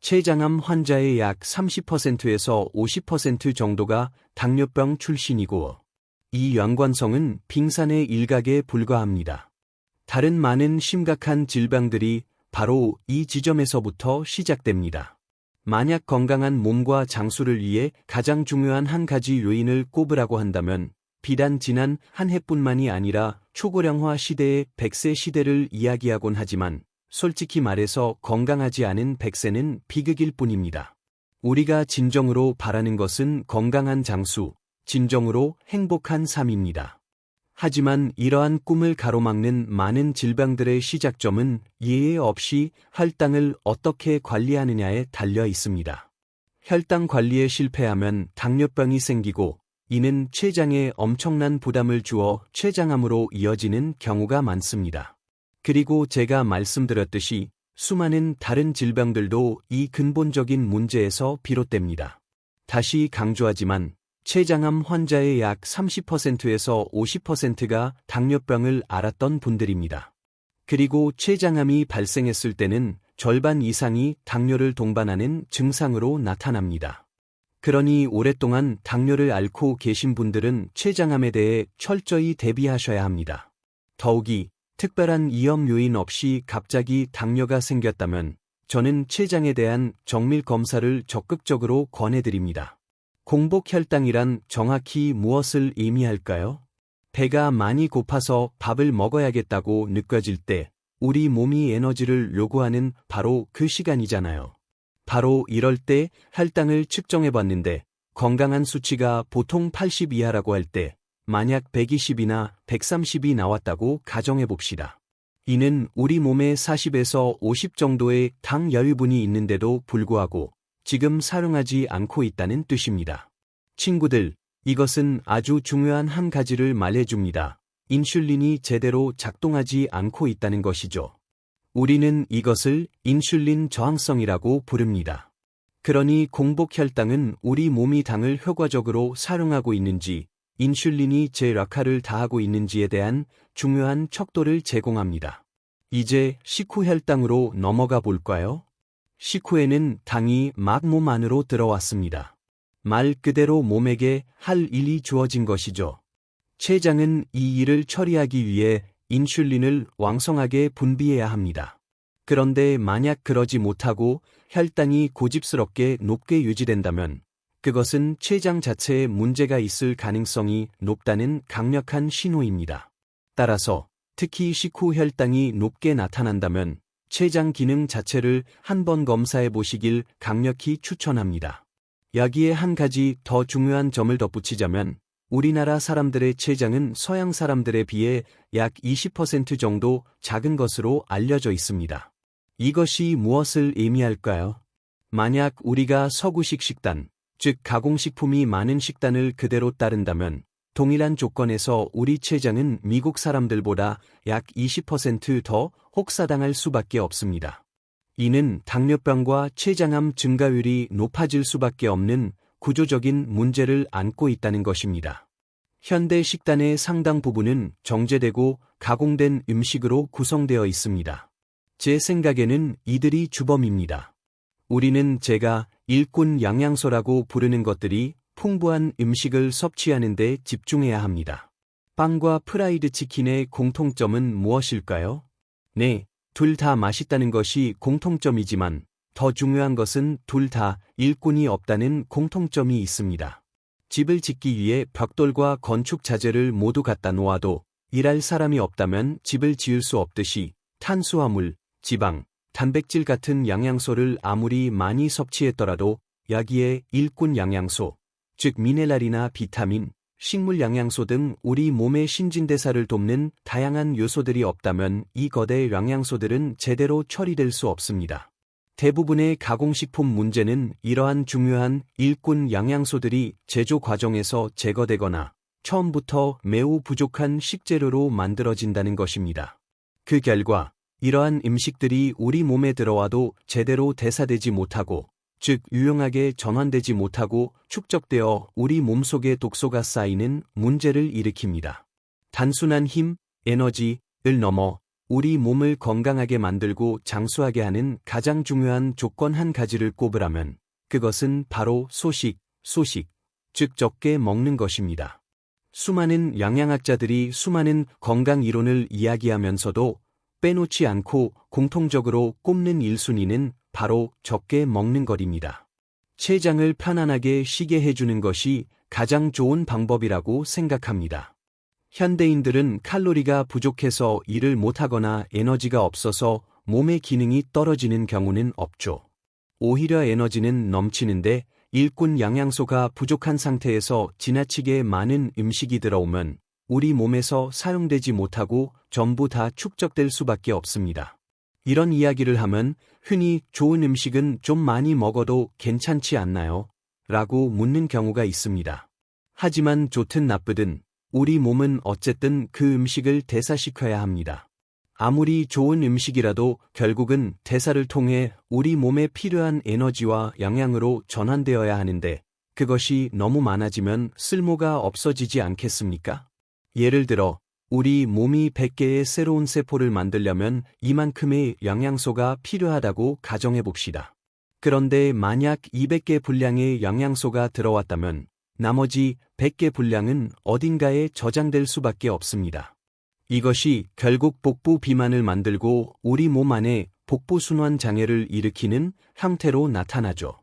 췌장암 환자의 약 30%에서 50% 정도가 당뇨병 출신이고, 이 연관성은 빙산의 일각에 불과합니다. 다른 많은 심각한 질병들이 바로 이 지점에서부터 시작됩니다. 만약 건강한 몸과 장수를 위해 가장 중요한 한 가지 요인을 꼽으라고 한다면 비단 지난 한 해뿐만이 아니라 초고령화 시대의 100세 시대를 이야기하곤 하지만 솔직히 말해서 건강하지 않은 100세는 비극일 뿐입니다. 우리가 진정으로 바라는 것은 건강한 장수, 진정으로 행복한 삶입니다. 하지만 이러한 꿈을 가로막는 많은 질병들의 시작점은 예외 없이 혈당을 어떻게 관리하느냐에 달려 있습니다. 혈당 관리에 실패하면 당뇨병이 생기고 이는 췌장에 엄청난 부담을 주어 췌장암으로 이어지는 경우가 많습니다. 그리고 제가 말씀드렸듯이 수많은 다른 질병들도 이 근본적인 문제에서 비롯됩니다. 다시 강조하지만 췌장암 환자의 약 30%에서 50%가 당뇨병을 앓았던 분들입니다. 그리고 췌장암이 발생했을 때는 절반 이상이 당뇨를 동반하는 증상으로 나타납니다. 그러니 오랫동안 당뇨를 앓고 계신 분들은 췌장암에 대해 철저히 대비하셔야 합니다. 더욱이 특별한 위험 요인 없이 갑자기 당뇨가 생겼다면 저는 췌장에 대한 정밀 검사를 적극적으로 권해드립니다. 공복 혈당이란 정확히 무엇을 의미할까요? 배가 많이 고파서 밥을 먹어야겠다고 느껴질 때 우리 몸이 에너지를 요구하는 바로 그 시간이잖아요. 바로 이럴 때 혈당을 측정해봤는데 건강한 수치가 보통 80 이하라고 할 때 만약 120이나 130이 나왔다고 가정해봅시다. 이는 우리 몸에 40에서 50 정도의 당 여유분이 있는데도 불구하고 지금 사용하지 않고 있다는 뜻입니다. 친구들, 이것은 아주 중요한 한 가지를 말해줍니다. 인슐린이 제대로 작동하지 않고 있다는 것이죠. 우리는 이것을 인슐린 저항성이라고 부릅니다. 그러니 공복 혈당은 우리 몸이 당을 효과적으로 사용하고 있는지, 인슐린이 제 역할을 다하고 있는지에 대한 중요한 척도를 제공합니다. 이제 식후 혈당으로 넘어가 볼까요? 식후에는 당이 막 몸 안으로 들어왔습니다. 말 그대로 몸에게 할 일이 주어진 것이죠. 췌장은 이 일을 처리하기 위해 인슐린을 왕성하게 분비해야 합니다. 그런데 만약 그러지 못하고 혈당이 고집스럽게 높게 유지된다면 그것은 췌장 자체에 문제가 있을 가능성이 높다는 강력한 신호입니다. 따라서 특히 식후 혈당이 높게 나타난다면 췌장 기능 자체를 한번 검사해 보시길 강력히 추천합니다. 여기에 한 가지 더 중요한 점을 덧붙이자면 우리나라 사람들의 췌장은 서양 사람들에 비해 약 20% 정도 작은 것으로 알려져 있습니다. 이것이 무엇을 의미할까요? 만약 우리가 서구식 식단, 즉 가공식품이 많은 식단을 그대로 따른다면 동일한 조건에서 우리 췌장은 미국 사람들보다 약 20% 더 혹사당할 수밖에 없습니다. 이는 당뇨병과 췌장암 증가율이 높아질 수밖에 없는 구조적인 문제를 안고 있다는 것입니다. 현대 식단의 상당 부분은 정제되고 가공된 음식으로 구성되어 있습니다. 제 생각에는 이들이 주범입니다. 우리는 제가 일꾼 영양소라고 부르는 것들이 풍부한 음식을 섭취하는 데 집중해야 합니다. 빵과 프라이드 치킨의 공통점은 무엇일까요? 네, 둘 다 맛있다는 것이 공통점이지만 더 중요한 것은 둘 다 일꾼이 없다는 공통점이 있습니다. 집을 짓기 위해 벽돌과 건축 자재를 모두 갖다 놓아도 일할 사람이 없다면 집을 지을 수 없듯이 탄수화물, 지방, 단백질 같은 영양소를 아무리 많이 섭취했더라도 여기에 일꾼 영양소, 즉 미네랄이나 비타민, 식물 영양소 등 우리 몸의 신진대사를 돕는 다양한 요소들이 없다면 이 거대 영양소들은 제대로 처리될 수 없습니다. 대부분의 가공식품 문제는 이러한 중요한 일꾼 영양소들이 제조 과정에서 제거되거나 처음부터 매우 부족한 식재료로 만들어진다는 것입니다. 그 결과 이러한 음식들이 우리 몸에 들어와도 제대로 대사되지 못하고 즉 유용하게 전환되지 못하고 축적되어 우리 몸속에 독소가 쌓이는 문제를 일으킵니다. 단순한 힘, 에너지를 넘어 우리 몸을 건강하게 만들고 장수하게 하는 가장 중요한 조건 한 가지를 꼽으라면 그것은 바로 소식, 즉 적게 먹는 것입니다. 수많은 영양학자들이 수많은 건강 이론을 이야기하면서도 빼놓지 않고 공통적으로 꼽는 1순위는 바로 적게 먹는 것입니다. 췌장을 편안하게 쉬게 해주는 것이 가장 좋은 방법이라고 생각합니다. 현대인들은 칼로리가 부족해서 일을 못하거나 에너지가 없어서 몸의 기능이 떨어지는 경우는 없죠. 오히려 에너지는 넘치는데 일꾼 영양소가 부족한 상태에서 지나치게 많은 음식이 들어오면 우리 몸에서 사용되지 못하고 전부 다 축적될 수밖에 없습니다. 이런 이야기를 하면 흔히 좋은 음식은 좀 많이 먹어도 괜찮지 않나요? 라고 묻는 경우가 있습니다. 하지만 좋든 나쁘든 우리 몸은 어쨌든 그 음식을 대사시켜야 합니다. 아무리 좋은 음식이라도 결국은 대사를 통해 우리 몸에 필요한 에너지와 영양으로 전환되어야 하는데 그것이 너무 많아지면 쓸모가 없어지지 않겠습니까? 예를 들어 우리 몸이 100개의 새로운 세포를 만들려면 이만큼의 영양소가 필요하다고 가정해 봅시다. 그런데 만약 200개 분량의 영양소가 들어왔다면 나머지 100개 분량은 어딘가에 저장될 수밖에 없습니다. 이것이 결국 복부 비만을 만들고 우리 몸 안에 복부순환 장애를 일으키는 형태로 나타나죠.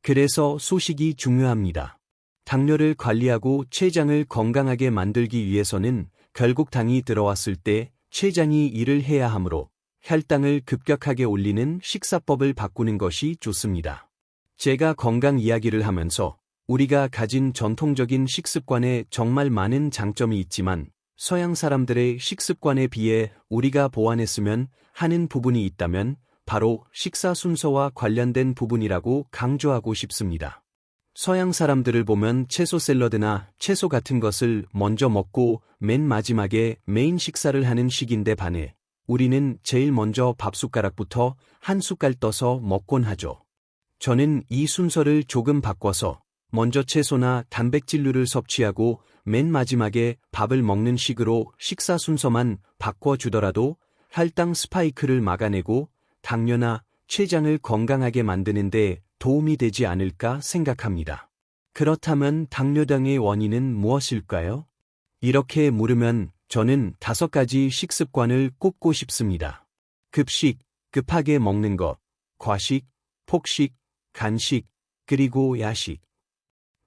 그래서 소식이 중요합니다. 당뇨를 관리하고 췌장을 건강하게 만들기 위해서는 결국 당이 들어왔을 때 췌장이 일을 해야 하므로 혈당을 급격하게 올리는 식사법을 바꾸는 것이 좋습니다. 제가 건강 이야기를 하면서 우리가 가진 전통적인 식습관에 정말 많은 장점이 있지만 서양 사람들의 식습관에 비해 우리가 보완했으면 하는 부분이 있다면 바로 식사 순서와 관련된 부분이라고 강조하고 싶습니다. 서양 사람들을 보면 채소 샐러드나 채소 같은 것을 먼저 먹고 맨 마지막에 메인 식사를 하는 식인데 반해 우리는 제일 먼저 밥숟가락부터 한 숟갈 떠서 먹곤 하죠. 저는 이 순서를 조금 바꿔서 먼저 채소나 단백질류를 섭취하고 맨 마지막에 밥을 먹는 식으로 식사 순서만 바꿔주더라도 혈당 스파이크를 막아내고 당뇨나 췌장을 건강하게 만드는 데 도움이 되지 않을까 생각합니다. 그렇다면 당뇨병의 원인은 무엇일까요? 이렇게 물으면 저는 5가지 식습관을 꼽고 싶습니다. 급식, 급하게 먹는 것, 과식, 폭식, 간식, 그리고 야식.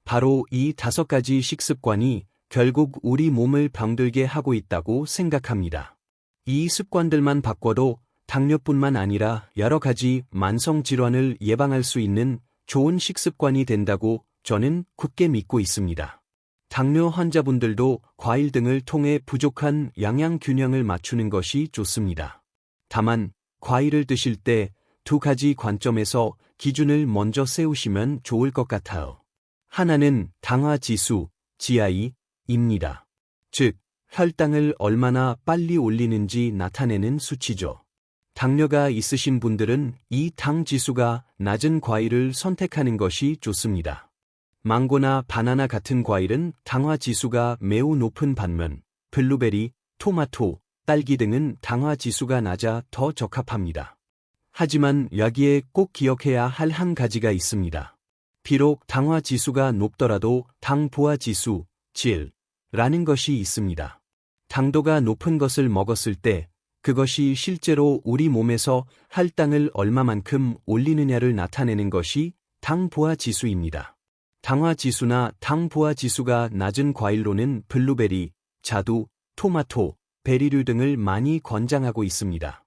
바로 이 5가지 식습관이 결국 우리 몸을 병들게 하고 있다고 생각합니다. 이 습관들만 바꿔도 당뇨뿐만 아니라 여러 가지 만성 질환을 예방할 수 있는 좋은 식습관이 된다고 저는 굳게 믿고 있습니다. 당뇨 환자분들도 과일 등을 통해 부족한 영양 균형을 맞추는 것이 좋습니다. 다만 과일을 드실 때 2가지 관점에서 기준을 먼저 세우시면 좋을 것 같아요. 하나는 당화지수, GI입니다. 즉, 혈당을 얼마나 빨리 올리는지 나타내는 수치죠. 당뇨가 있으신 분들은 이 당 지수가 낮은 과일을 선택하는 것이 좋습니다. 망고나 바나나 같은 과일은 당화 지수가 매우 높은 반면 블루베리, 토마토, 딸기 등은 당화 지수가 낮아 더 적합합니다. 하지만 여기에 꼭 기억해야 할 한 가지가 있습니다. 비록 당화 지수가 높더라도 당 부하 지수, GI라는 것이 있습니다. 당도가 높은 것을 먹었을 때 그것이 실제로 우리 몸에서 혈당을 얼마만큼 올리느냐를 나타내는 것이 당 부하 지수입니다. 당화 지수나 당 부하 지수가 낮은 과일로는 블루베리, 자두, 토마토, 베리류 등을 많이 권장하고 있습니다.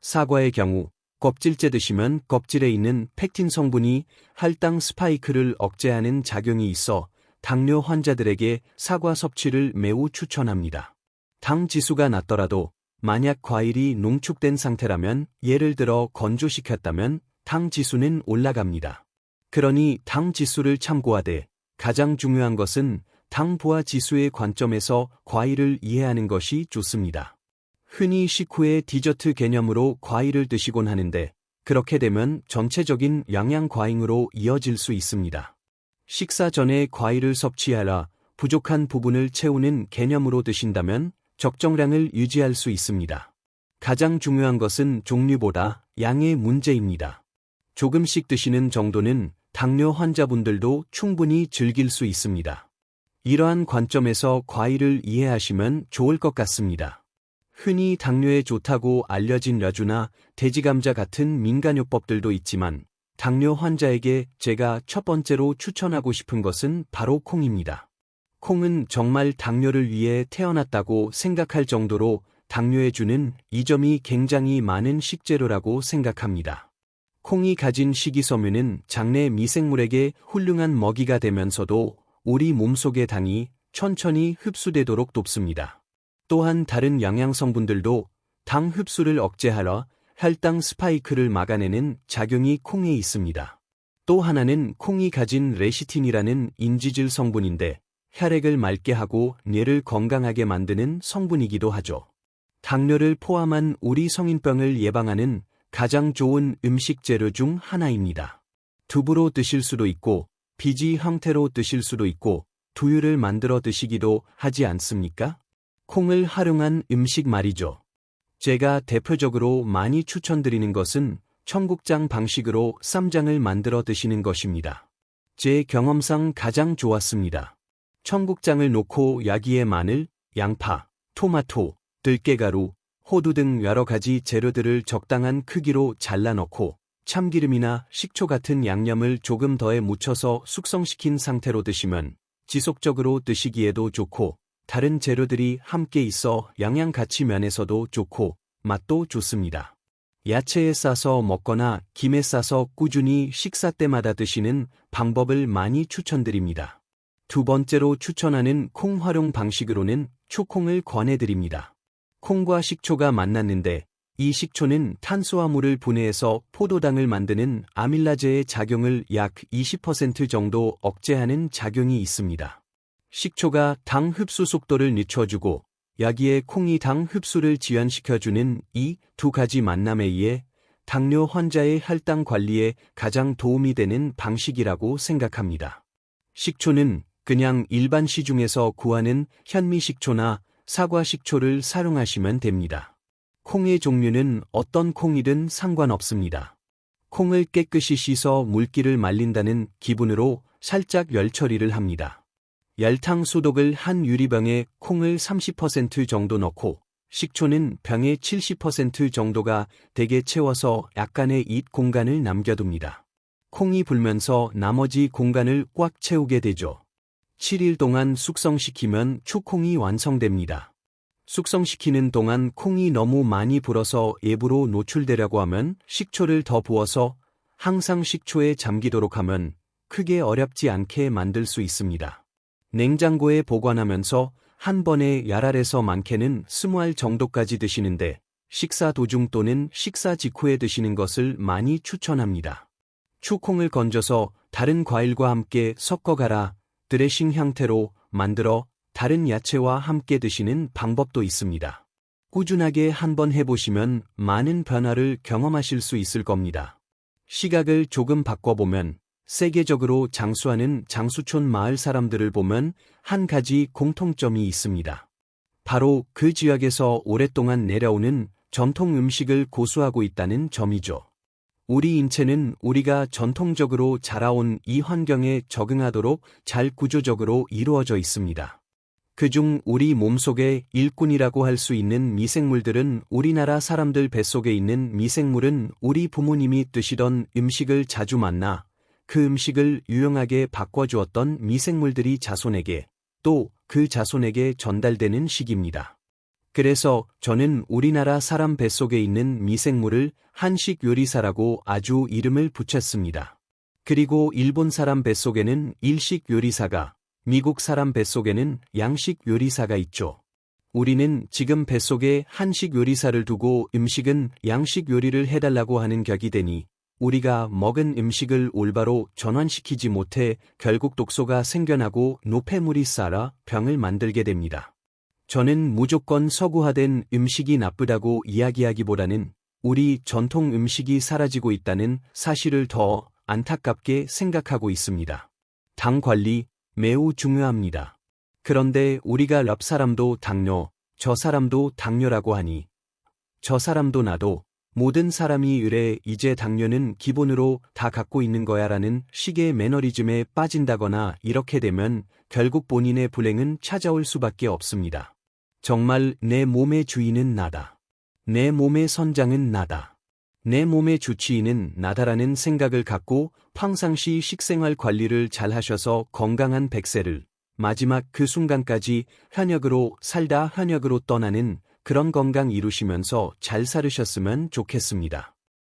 사과의 경우 껍질째 드시면 껍질에 있는 펙틴 성분이 혈당 스파이크를 억제하는 작용이 있어 당뇨 환자들에게 사과 섭취를 매우 추천합니다. 당 지수가 낮더라도 만약 과일이 농축된 상태라면 예를 들어 건조시켰다면 당 지수는 올라갑니다. 그러니 당 지수를 참고하되 가장 중요한 것은 당 부하 지수의 관점에서 과일을 이해하는 것이 좋습니다. 흔히 식후에 디저트 개념으로 과일을 드시곤 하는데 그렇게 되면 전체적인 영양 과잉으로 이어질 수 있습니다. 식사 전에 과일을 섭취하라 부족한 부분을 채우는 개념으로 드신다면 적정량을 유지할 수 있습니다. 가장 중요한 것은 종류보다 양의 문제입니다. 조금씩 드시는 정도는 당뇨 환자분들도 충분히 즐길 수 있습니다. 이러한 관점에서 과일을 이해하시면 좋을 것 같습니다. 흔히 당뇨에 좋다고 알려진 려주나 돼지감자 같은 민간요법들도 있지만 당뇨 환자에게 제가 첫 번째로 추천하고 싶은 것은 바로 콩입니다. 콩은 정말 당뇨를 위해 태어났다고 생각할 정도로 당뇨에 주는 이점이 굉장히 많은 식재료라고 생각합니다. 콩이 가진 식이섬유는 장내 미생물에게 훌륭한 먹이가 되면서도 우리 몸속의 당이 천천히 흡수되도록 돕습니다. 또한 다른 영양성분들도 당 흡수를 억제하러 혈당 스파이크를 막아내는 작용이 콩에 있습니다. 또 하나는 콩이 가진 레시틴이라는 인지질 성분인데 혈액을 맑게 하고 뇌를 건강하게 만드는 성분이기도 하죠. 당뇨를 포함한 우리 성인병을 예방하는 가장 좋은 음식 재료 중 하나입니다. 두부로 드실 수도 있고 비지 형태로 드실 수도 있고 두유를 만들어 드시기도 하지 않습니까? 콩을 활용한 음식 말이죠. 제가 대표적으로 많이 추천드리는 것은 청국장 방식으로 쌈장을 만들어 드시는 것입니다. 제 경험상 가장 좋았습니다. 청국장을 놓고 여기에 마늘, 양파, 토마토, 들깨가루, 호두 등 여러 가지 재료들을 적당한 크기로 잘라 넣고 참기름이나 식초 같은 양념을 조금 더해 묻혀서 숙성시킨 상태로 드시면 지속적으로 드시기에도 좋고 다른 재료들이 함께 있어 영양 가치 면에서도 좋고 맛도 좋습니다. 야채에 싸서 먹거나 김에 싸서 꾸준히 식사 때마다 드시는 방법을 많이 추천드립니다. 두 번째로 추천하는 콩 활용 방식으로는 초콩을 권해드립니다. 콩과 식초가 만났는데 이 식초는 탄수화물을 분해해서 포도당을 만드는 아밀라제의 작용을 약 20% 정도 억제하는 작용이 있습니다. 식초가 당 흡수 속도를 늦춰주고 여기에 콩이 당 흡수를 지연시켜주는 이 두 가지 만남에 의해 당뇨 환자의 혈당 관리에 가장 도움이 되는 방식이라고 생각합니다. 식초는 그냥 일반 시중에서 구하는 현미식초나 사과식초를 사용하시면 됩니다. 콩의 종류는 어떤 콩이든 상관없습니다. 콩을 깨끗이 씻어 물기를 말린다는 기분으로 살짝 열 처리를 합니다. 열탕 소독을 한 유리병에 콩을 30% 정도 넣고 식초는 병의 70% 정도가 되게 채워서 약간의 잇 공간을 남겨둡니다. 콩이 불면서 나머지 공간을 꽉 채우게 되죠. 7일 동안 숙성시키면 초콩이 완성됩니다. 숙성시키는 동안 콩이 너무 많이 불어서 외부로 노출되려고 하면 식초를 더 부어서 항상 식초에 잠기도록 하면 크게 어렵지 않게 만들 수 있습니다. 냉장고에 보관하면서 한 번에 열알에서 많게는 20알 정도까지 드시는데 식사 도중 또는 식사 직후에 드시는 것을 많이 추천합니다. 초콩을 건져서 다른 과일과 함께 섞어 갈아 드레싱 형태로 만들어 다른 야채와 함께 드시는 방법도 있습니다. 꾸준하게 한번 해보시면 많은 변화를 경험하실 수 있을 겁니다. 시각을 조금 바꿔보면 세계적으로 장수하는 장수촌 마을 사람들을 보면 한 가지 공통점이 있습니다. 바로 그 지역에서 오랫동안 내려오는 전통 음식을 고수하고 있다는 점이죠. 우리 인체는 우리가 전통적으로 자라온 이 환경에 적응하도록 잘 구조적으로 이루어져 있습니다. 그중 우리 몸속의 일꾼이라고 할 수 있는 미생물들은 우리나라 사람들 뱃속에 있는 미생물은 우리 부모님이 드시던 음식을 자주 만나 그 음식을 유용하게 바꿔주었던 미생물들이 자손에게 또 그 자손에게 전달되는 식입니다. 그래서 저는 우리나라 사람 뱃속에 있는 미생물을 한식 요리사라고 아주 이름을 붙였습니다. 그리고 일본 사람 뱃속에는 일식 요리사가, 미국 사람 뱃속에는 양식 요리사가 있죠. 우리는 지금 뱃속에 한식 요리사를 두고 음식은 양식 요리를 해달라고 하는 격이 되니 우리가 먹은 음식을 올바로 전환시키지 못해 결국 독소가 생겨나고 노폐물이 쌓여 병을 만들게 됩니다. 저는 무조건 서구화된 음식이 나쁘다고 이야기하기보다는 우리 전통 음식이 사라지고 있다는 사실을 더 안타깝게 생각하고 있습니다. 당 관리 매우 중요합니다. 그런데 우리가 옆 사람도 당뇨, 저 사람도 당뇨라고 하니 저 사람도 나도 모든 사람이 이래 이제 당뇨는 기본으로 다 갖고 있는 거야라는 식의 매너리즘에 빠진다거나 이렇게 되면 결국 본인의 불행은 찾아올 수밖에 없습니다. 정말 내 몸의 주인은 나다. 내 몸의 선장은 나다. 내 몸의 주치의는 나다라는 생각을 갖고 평상시 식생활 관리를 잘 하셔서 건강한 100세를 마지막 그 순간까지 현역으로 살다 현역으로 떠나는 그런 건강 이루시면서 잘 살으셨으면 좋겠습니다.